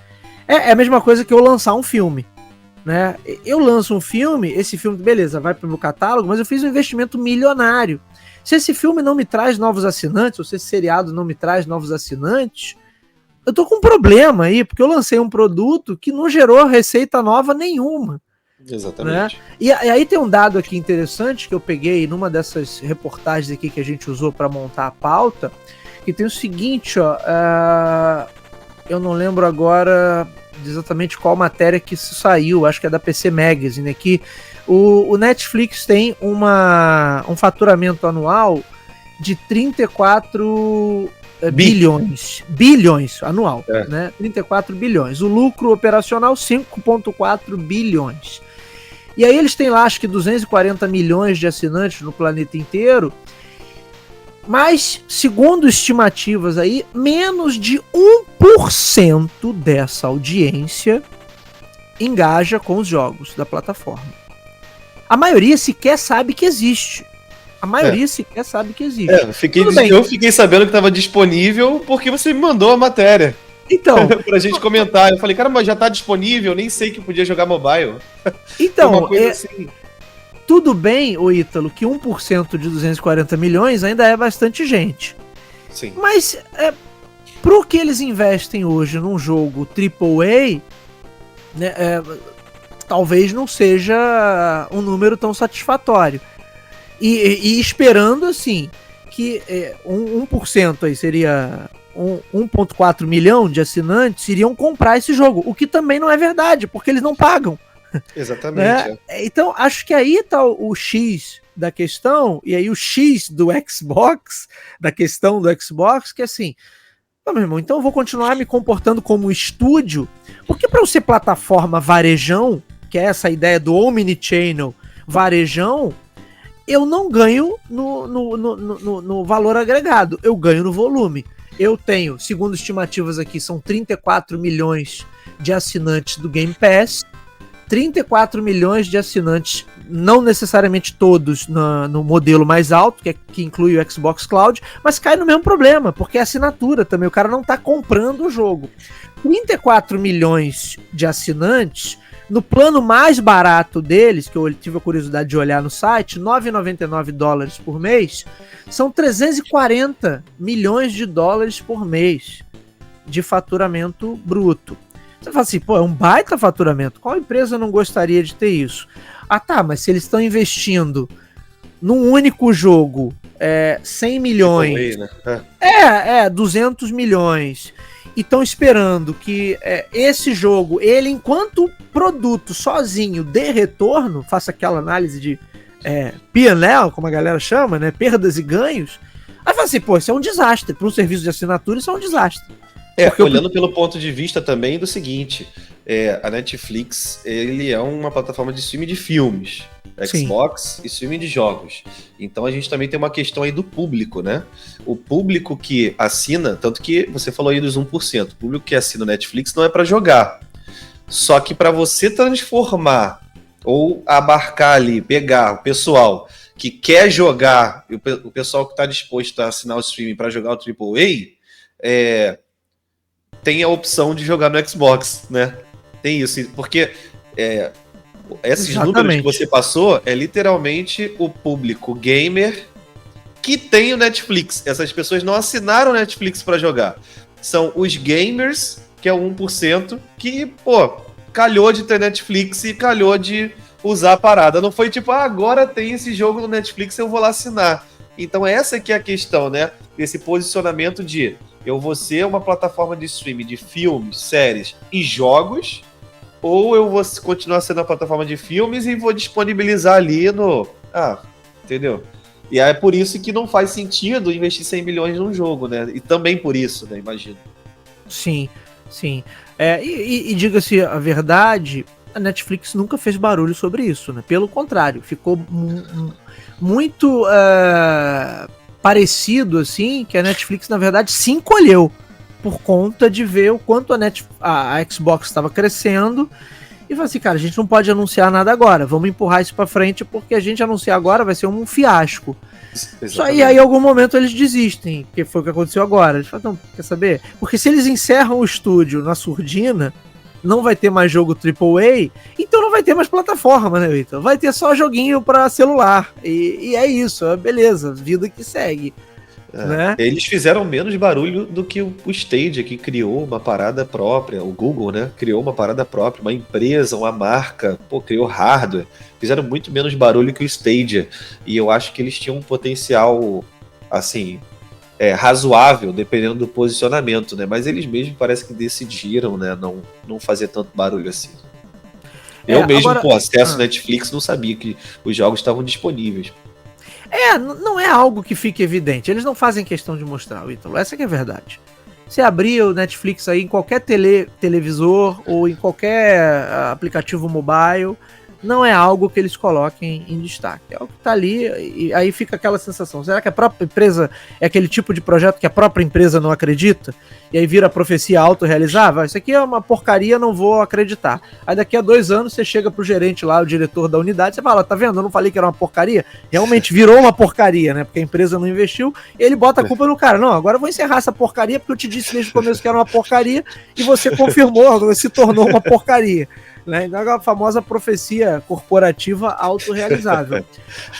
É a mesma coisa que eu lançar um filme, né? Eu lanço um filme, esse filme, beleza, vai pro meu catálogo, mas eu fiz um investimento milionário. Se esse filme não me traz novos assinantes, ou se esse seriado não me traz novos assinantes, eu tô com um problema aí, porque eu lancei um produto que não gerou receita nova nenhuma. Exatamente. Né? E aí tem um dado aqui interessante que eu peguei numa dessas reportagens aqui que a gente usou para montar a pauta, que tem o seguinte, ó, eu não lembro agora exatamente qual matéria que isso saiu, acho que é da PC Magazine, que o Netflix tem um faturamento anual de 34 bilhões anual, né? 34 bilhões. O lucro operacional, 5,4 bilhões. E aí eles têm lá, acho que 240 milhões de assinantes no planeta inteiro, mas, segundo estimativas aí, menos de 1% dessa audiência engaja com os jogos da plataforma. A maioria sequer sabe que existe. Eu fiquei sabendo que estava disponível porque você me mandou a matéria. Então, pra gente comentar. Eu falei, cara, mas já tá disponível, nem sei que podia jogar mobile. Então, uma coisa assim. Tudo bem, ô Ítalo, que 1% de 240 milhões ainda é bastante gente. Sim. Mas, pro que eles investem hoje num jogo AAA, né, talvez não seja um número tão satisfatório. E esperando, assim, que 1% aí seria 1,4 milhão de assinantes iriam comprar esse jogo, o que também não é verdade, porque eles não pagam. Exatamente. Né? Então, acho que aí tá o X da questão, e aí o X do Xbox, da questão do Xbox, que é assim, meu irmão, então eu vou continuar me comportando como estúdio, porque para eu ser plataforma varejão, que é essa ideia do omnichannel varejão, eu não ganho no valor agregado, eu ganho no volume. Eu tenho, segundo estimativas aqui, são 34 milhões de assinantes do Game Pass, 34 milhões de assinantes, não necessariamente todos no modelo mais alto, que inclui o Xbox Cloud, mas cai no mesmo problema, porque é assinatura também, o cara não está comprando o jogo. 34 milhões de assinantes, no plano mais barato deles, que eu tive a curiosidade de olhar no site, $9,99 por mês, são 340 milhões de dólares por mês de faturamento bruto. Você fala assim, pô, é um baita faturamento. Qual empresa não gostaria de ter isso? Ah, tá, mas se eles estão investindo num único jogo 100 milhões, né? 200 milhões, e estão esperando que esse jogo, ele enquanto produto sozinho dê retorno, faça aquela análise de P&L, como a galera chama, né? Perdas e ganhos. Aí fala assim, pô, isso é um desastre. Para um serviço de assinatura, isso é um desastre. Olhando pelo ponto de vista também do seguinte, a Netflix, ele é uma plataforma de streaming de filmes, Xbox Sim. E streaming de jogos. Então a gente também tem uma questão aí do público, né? O público que assina, tanto que você falou aí dos 1%, o público que assina o Netflix não é para jogar. Só que para você transformar ou abarcar ali, pegar o pessoal que quer jogar, o pessoal que está disposto a assinar o streaming para jogar o AAA, tem a opção de jogar no Xbox, né? Tem isso, porque esses números que você passou é literalmente o público gamer que tem o Netflix. Essas pessoas não assinaram o Netflix para jogar. São os gamers, que é o 1%, que, pô, calhou de ter Netflix e calhou de usar a parada. Não foi tipo, agora tem esse jogo no Netflix, eu vou lá assinar. Então essa que é a questão, né? Esse posicionamento de eu vou ser uma plataforma de streaming de filmes, séries e jogos, ou eu vou continuar sendo uma plataforma de filmes e vou disponibilizar ali no... entendeu? E é por isso que não faz sentido investir 100 milhões num jogo, né? E também por isso, né? Imagino. Sim. E diga-se a verdade, a Netflix nunca fez barulho sobre isso, né? Pelo contrário, ficou muito parecido, assim, que a Netflix, na verdade, se encolheu por conta de ver o quanto a Xbox estava crescendo e falou assim, cara, a gente não pode anunciar nada agora, vamos empurrar isso pra frente, porque a gente anunciar agora vai ser um fiasco. Só e aí, em algum momento, eles desistem, que foi o que aconteceu agora. Eles falam, não, quer saber? Porque se eles encerram o estúdio na surdina, não vai ter mais jogo AAA, então não vai ter mais plataforma, né, Vitor? Vai ter só joguinho pra celular. E é isso, beleza, vida que segue. Né? Eles fizeram menos barulho do que o Stadia, que criou uma parada própria, o Google, né? Criou uma parada própria, uma empresa, uma marca, criou hardware. Fizeram muito menos barulho que o Stadia. E eu acho que eles tinham um potencial, assim, razoável, dependendo do posicionamento, né? Mas eles mesmos parece que decidiram, né? Não fazer tanto barulho assim. Eu mesmo, agora, com acesso Netflix, não sabia que os jogos estavam disponíveis. Não é algo que fique evidente. Eles não fazem questão de mostrar, Ítalo. Essa que é a verdade. Você abrir o Netflix aí em qualquer televisor ou em qualquer aplicativo mobile, não é algo que eles coloquem em destaque. É algo que tá ali e aí fica aquela sensação. Será que a própria empresa é aquele tipo de projeto que a própria empresa não acredita? E aí vira profecia autorrealizável? Isso aqui é uma porcaria, não vou acreditar. Aí daqui a 2 anos você chega pro gerente lá, o diretor da unidade, você fala, tá vendo? Eu não falei que era uma porcaria? Realmente virou uma porcaria, né? Porque a empresa não investiu, e ele bota a culpa no cara. Não, agora eu vou encerrar essa porcaria porque eu te disse desde o começo que era uma porcaria e você confirmou, se tornou uma porcaria. Né? Então é a famosa profecia corporativa autorrealizável.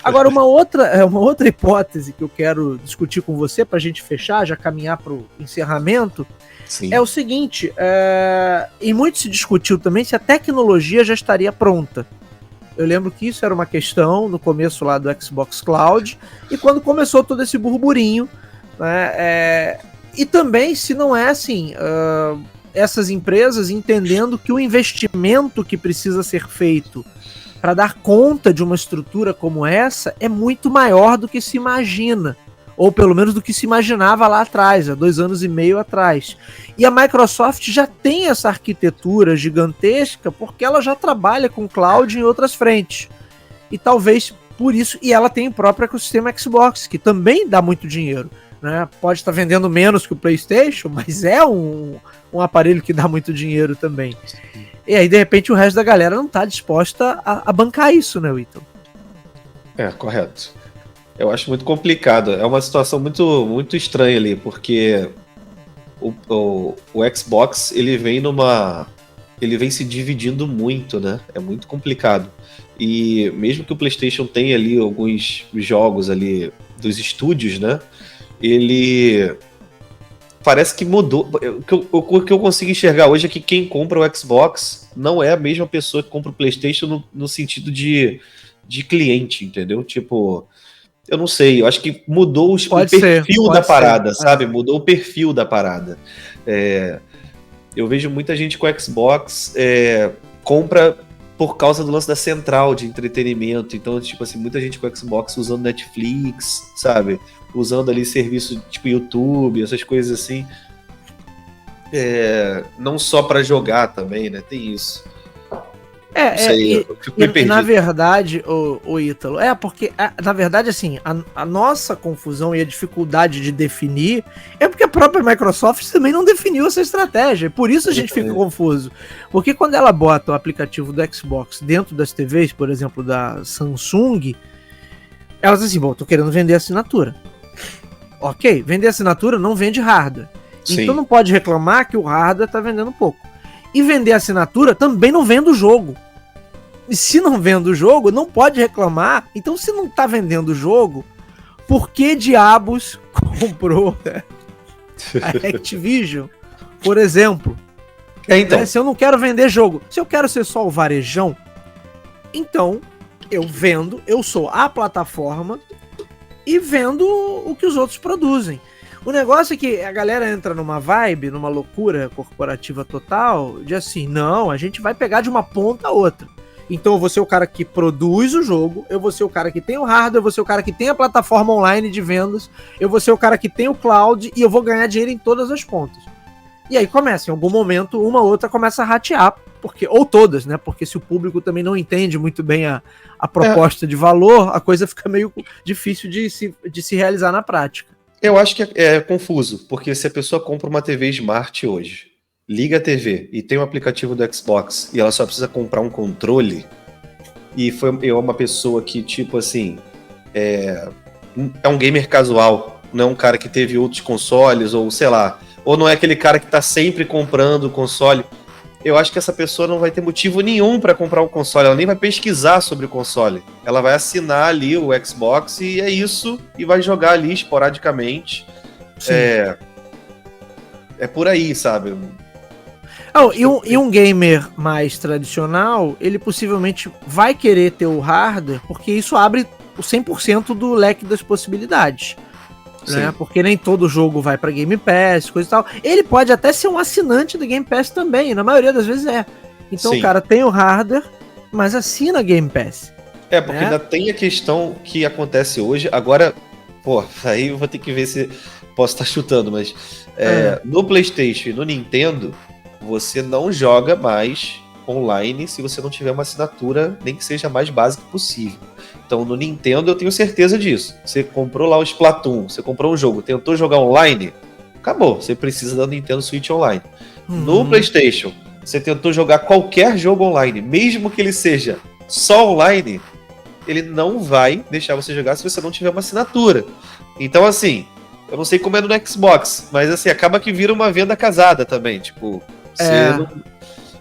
Agora, uma outra hipótese que eu quero discutir com você para a gente fechar, já caminhar para o encerramento, Sim. é o seguinte, e muito se discutiu também se a tecnologia já estaria pronta. Eu lembro que isso era uma questão no começo lá do Xbox Cloud, e quando começou todo esse burburinho, né, e também se não é assim... essas empresas entendendo que o investimento que precisa ser feito para dar conta de uma estrutura como essa é muito maior do que se imagina, ou pelo menos do que se imaginava lá atrás, há 2 anos e meio atrás. E a Microsoft já tem essa arquitetura gigantesca porque ela já trabalha com cloud em outras frentes. E talvez por isso, e ela tem o próprio ecossistema Xbox, que também dá muito dinheiro. Né? Pode estar vendendo menos que o PlayStation, mas é um aparelho que dá muito dinheiro também. E aí, de repente, o resto da galera não está disposta a bancar isso, né, Ítalo? Correto. Eu acho muito complicado. É uma situação muito, muito estranha ali, porque o Xbox, ele vem se dividindo muito, né? É muito complicado. E mesmo que o PlayStation tenha ali alguns jogos ali dos estúdios, né? Ele parece que mudou. O que eu consigo enxergar hoje é que quem compra o Xbox não é a mesma pessoa que compra o PlayStation no sentido de cliente, entendeu? Tipo, eu não sei, eu acho que mudou o perfil da parada, sabe? Mudou o perfil da parada. Eu vejo muita gente com o Xbox compra por causa do lance da central de entretenimento. Então, tipo assim, muita gente com o Xbox usando Netflix, sabe? Usando ali serviço tipo YouTube, essas coisas assim. Não só para jogar também, né? Tem isso. Na verdade, o Ítalo, porque, na verdade, assim, a nossa confusão e a dificuldade de definir é porque a própria Microsoft também não definiu essa estratégia, por isso a gente fica confuso. Porque quando ela bota o aplicativo do Xbox dentro das TVs, por exemplo, da Samsung, ela diz assim, bom, tô querendo vender assinatura. Ok, vender assinatura não vende hardware. Sim. Então não pode reclamar que o hardware tá vendendo pouco. E vender assinatura também não vende o jogo. E se não vende o jogo, não pode reclamar. Então se não tá vendendo o jogo, por que diabos comprou a Activision, por exemplo? Então. Se eu não quero vender jogo, se eu quero ser só o varejão, então eu vendo, eu sou a plataforma e vendo o que os outros produzem. O negócio é que a galera entra numa vibe, numa loucura corporativa total, de assim, não, a gente vai pegar de uma ponta a outra. Então eu vou ser o cara que produz o jogo, eu vou ser o cara que tem o hardware, eu vou ser o cara que tem a plataforma online de vendas, eu vou ser o cara que tem o cloud e eu vou ganhar dinheiro em todas as pontas. E aí começa, em algum momento, uma ou outra começa a ratear, ou todas, né? Porque se o público também não entende muito bem a proposta de valor, a coisa fica meio difícil de se realizar na prática. Eu acho que é confuso, porque se a pessoa compra uma TV Smart hoje, liga a TV e tem um aplicativo do Xbox e ela só precisa comprar um controle, e é uma pessoa que, tipo assim, é um gamer casual, não é um cara que teve outros consoles, ou sei lá, ou não é aquele cara que tá sempre comprando o console, eu acho que essa pessoa não vai ter motivo nenhum para comprar um console, ela nem vai pesquisar sobre o console. Ela vai assinar ali o Xbox e é isso, e vai jogar ali esporadicamente. É por aí, sabe? E um gamer mais tradicional, ele possivelmente vai querer ter o hardware, porque isso abre o 100% do leque das possibilidades. Né? Porque nem todo jogo vai pra Game Pass, coisa e tal. Ele pode até ser um assinante do Game Pass também, na maioria das vezes é. Então o cara tem o hardware, mas assina Game Pass. Porque ainda tem a questão que acontece hoje. Agora, aí eu vou ter que ver se posso estar chutando, mas no PlayStation e no Nintendo, você não joga mais online se você não tiver uma assinatura, nem que seja a mais básica possível. Então, no Nintendo, eu tenho certeza disso. Você comprou lá o Splatoon, você comprou um jogo, tentou jogar online, acabou. Você precisa da Nintendo Switch Online. No PlayStation, você tentou jogar qualquer jogo online, mesmo que ele seja só online, ele não vai deixar você jogar se você não tiver uma assinatura. Então, assim, eu não sei como é no Xbox, mas assim, acaba que vira uma venda casada também. Tipo,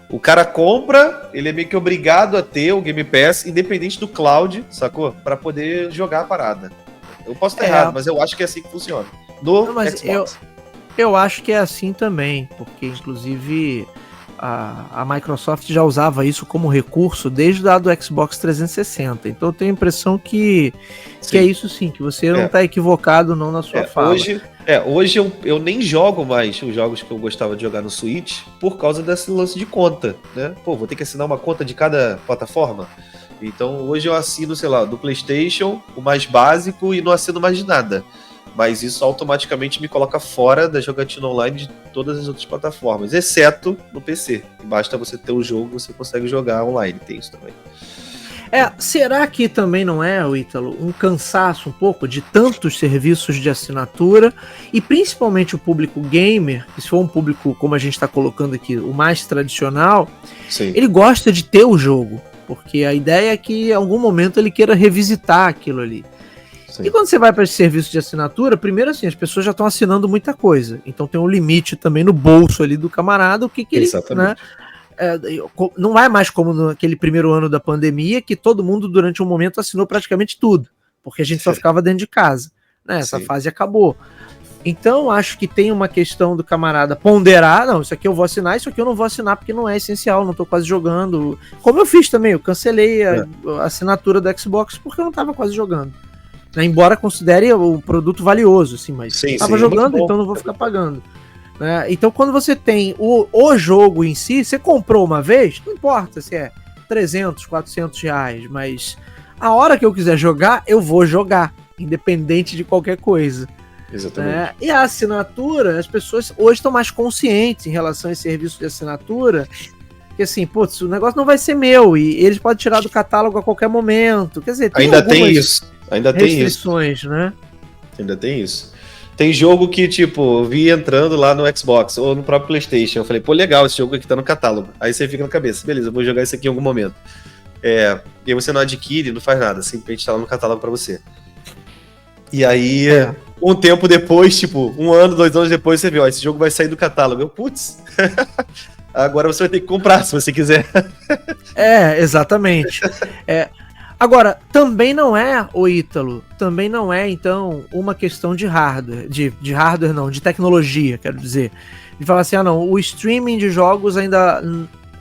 o cara compra, ele é meio que obrigado a ter o Game Pass, independente do cloud, sacou? Pra poder jogar a parada. Eu posso estar errado, mas eu acho que é assim que funciona. Xbox. Eu acho que é assim também, porque inclusive a Microsoft já usava isso como recurso desde lá do Xbox 360. Então eu tenho a impressão que é isso sim, que você não está equivocado não na sua fala. Hoje eu nem jogo mais os jogos que eu gostava de jogar no Switch por causa desse lance de conta, né? Vou ter que assinar uma conta de cada plataforma. Então hoje eu assino, sei lá, do PlayStation, o mais básico, e não assino mais de nada. Mas isso automaticamente me coloca fora da jogatina online de todas as outras plataformas, exceto no PC. Basta você ter o jogo, você consegue jogar online, tem isso também. Será que também não é, Ítalo, um cansaço um pouco de tantos serviços de assinatura e principalmente o público gamer, que se for um público, como a gente está colocando aqui, o mais tradicional, ele gosta de ter o jogo, porque a ideia é que em algum momento ele queira revisitar aquilo ali. Sim. E quando você vai para esse serviço de assinatura, primeiro assim, as pessoas já estão assinando muita coisa, então tem um limite também no bolso ali do camarada, o que ele, né? Não é mais como naquele primeiro ano da pandemia, que todo mundo durante um momento assinou praticamente tudo, porque a gente só ficava dentro de casa, né? Essa fase acabou. Então acho que tem uma questão do camarada ponderar, não, isso aqui eu vou assinar, isso aqui eu não vou assinar porque não é essencial, não tô quase jogando. Como eu fiz também, eu cancelei a assinatura do Xbox porque eu não tava quase jogando. Embora considere o produto valioso, assim, mas tava jogando, então não vou ficar pagando. Então quando você tem o jogo em si, você comprou uma vez, não importa se é 300, 400 reais, mas a hora que eu quiser jogar, eu vou jogar, independente de qualquer coisa. Exatamente. E a assinatura, as pessoas hoje estão mais conscientes em relação a esse serviço de assinatura, que assim, putz, o negócio não vai ser meu, e eles podem tirar do catálogo a qualquer momento, quer dizer, ainda tem isso, restrições, né? Ainda tem isso. Tem jogo que, tipo, eu vi entrando lá no Xbox ou no próprio PlayStation. Eu falei, pô, legal, esse jogo aqui tá no catálogo. Aí você fica na cabeça, beleza, eu vou jogar isso aqui em algum momento. E aí você não adquire, não faz nada, simplesmente tá lá no catálogo pra você. E aí, um tempo depois, tipo, 1 ano, 2 anos depois, você vê, ó, esse jogo vai sair do catálogo. Eu, putz, agora você vai ter que comprar, se você quiser. Exatamente. Agora, também não é, Ítalo, também não é, então, uma questão de hardware, de hardware não, de tecnologia, quero dizer. De falar assim, não, o streaming de jogos ainda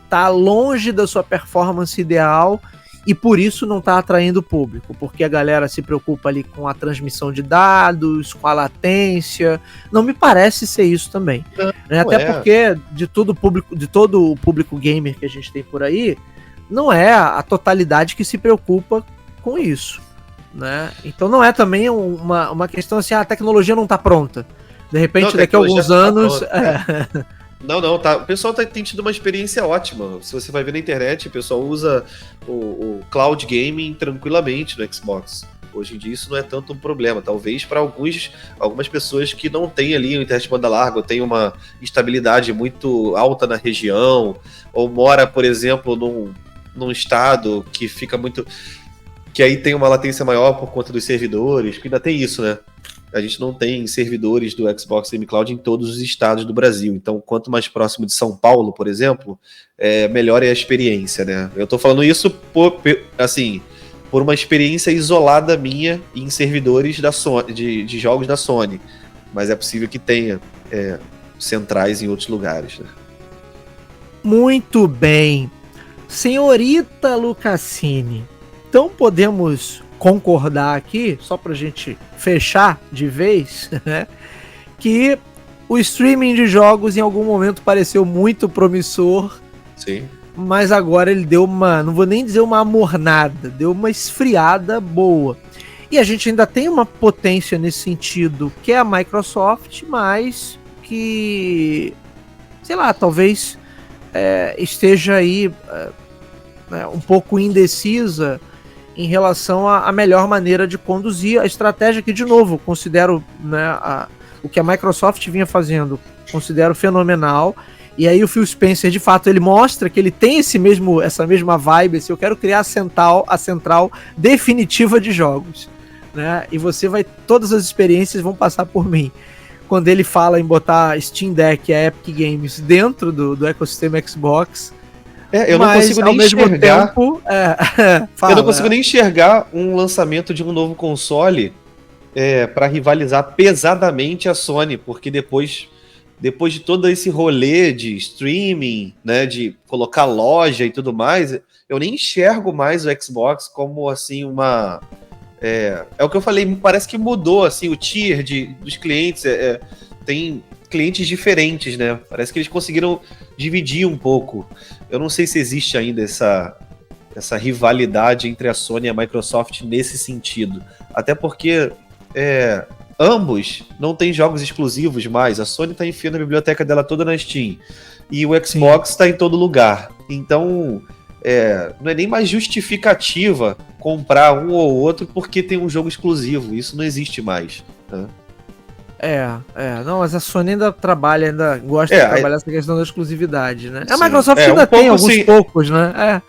tá longe da sua performance ideal e por isso não tá atraindo o público, porque a galera se preocupa ali com a transmissão de dados, com a latência. Não me parece ser isso também. Não, até porque de todo o público gamer que a gente tem por aí, não é a totalidade que se preocupa com isso, né? Então não é também uma questão assim, a tecnologia não está pronta. De repente, daqui a alguns anos... Não, tá. O pessoal tem tido uma experiência ótima. Se você vai ver na internet, o pessoal usa o cloud gaming tranquilamente no Xbox. Hoje em dia isso não é tanto um problema. Talvez para algumas pessoas que não têm ali uma internet de banda larga, ou tem uma estabilidade muito alta na região, ou mora, por exemplo, num estado que fica muito... que aí tem uma latência maior por conta dos servidores, que ainda tem isso, né? a gente não tem servidores do Xbox Game Cloud em todos os estados do Brasil. Então, quanto mais próximo de São Paulo, por exemplo, melhor é a experiência, né? Eu tô falando isso por uma experiência isolada minha em servidores da Sony, de jogos da Sony. Mas é possível que tenha centrais em outros lugares, né? Muito bem. Senhorita Lucassini, então podemos concordar aqui, só pra gente fechar de vez, né, que o streaming de jogos em algum momento pareceu muito promissor. Sim. Mas agora ele deu não vou nem dizer uma amornada, deu uma esfriada boa. E a gente ainda tem uma potência nesse sentido, que é a Microsoft, mas que, sei lá, talvez esteja aí um pouco indecisa em relação à melhor maneira de conduzir a estratégia, que, de novo, considero, né, o que a Microsoft vinha fazendo, considero fenomenal. E aí o Phil Spencer, de fato, ele mostra que ele tem essa mesma vibe, eu quero criar a central definitiva de jogos, né? E todas as experiências vão passar por mim. Quando ele fala em botar Steam Deck e a Epic Games dentro do ecossistema Xbox. Eu não consigo nem enxergar. Tempo, eu não consigo nem enxergar um lançamento de um novo console para rivalizar pesadamente a Sony, porque depois de todo esse rolê de streaming, né, de colocar loja e tudo mais, eu nem enxergo mais o Xbox como assim uma... É o que eu falei, parece que mudou assim, o tier dos clientes. Tem clientes diferentes, né? Parece que eles conseguiram dividir um pouco. Eu não sei se existe ainda essa rivalidade entre a Sony e a Microsoft nesse sentido. Até porque ambos não têm jogos exclusivos mais. A Sony está enfiando a biblioteca dela toda na Steam. E o Xbox está em todo lugar. Então, não é nem mais justificativa comprar um ou outro porque tem um jogo exclusivo. Isso não existe mais, né? Não, mas a Sony ainda gosta de trabalhar essa questão da exclusividade, né? A Microsoft ainda tem alguns poucos, né?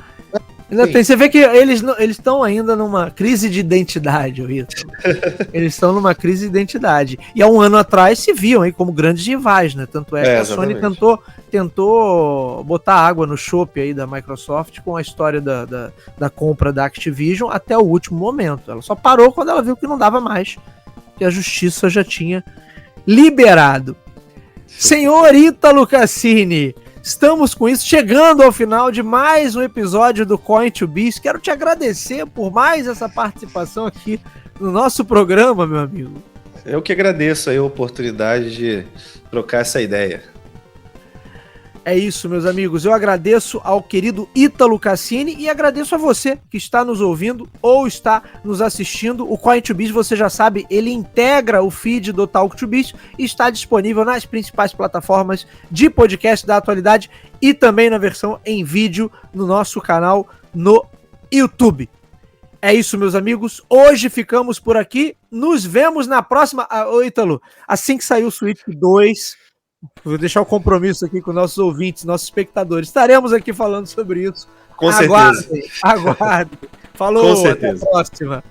Ainda tem. Você vê que eles estão ainda numa crise de identidade, Rito. Eles estão numa crise de identidade. E há um ano atrás se viam aí como grandes rivais, né? Tanto que a Sony tentou botar água no chope aí da Microsoft com a história da compra da Activision até o último momento. Ela só parou quando ela viu que não dava mais, que a justiça já tinha liberado. Senhorita Lucassini, estamos com isso, chegando ao final de mais um episódio do Coin2Biz. Quero te agradecer por mais essa participação aqui no nosso programa, meu amigo. Eu que agradeço aí a oportunidade de trocar essa ideia. É isso, meus amigos. Eu agradeço ao querido Ítalo Cassini e agradeço a você que está nos ouvindo ou está nos assistindo. O Coin2Biz, você já sabe, ele integra o feed do Talk2Biz e está disponível nas principais plataformas de podcast da atualidade e também na versão em vídeo no nosso canal no YouTube. É isso, meus amigos. Hoje ficamos por aqui. Nos vemos na próxima... Ô, Ítalo, assim que sair o Switch 2... Vou deixar o compromisso aqui com nossos ouvintes, nossos espectadores. Estaremos aqui falando sobre isso. Com certeza. Aguardem. Falou, com certeza. Até a próxima.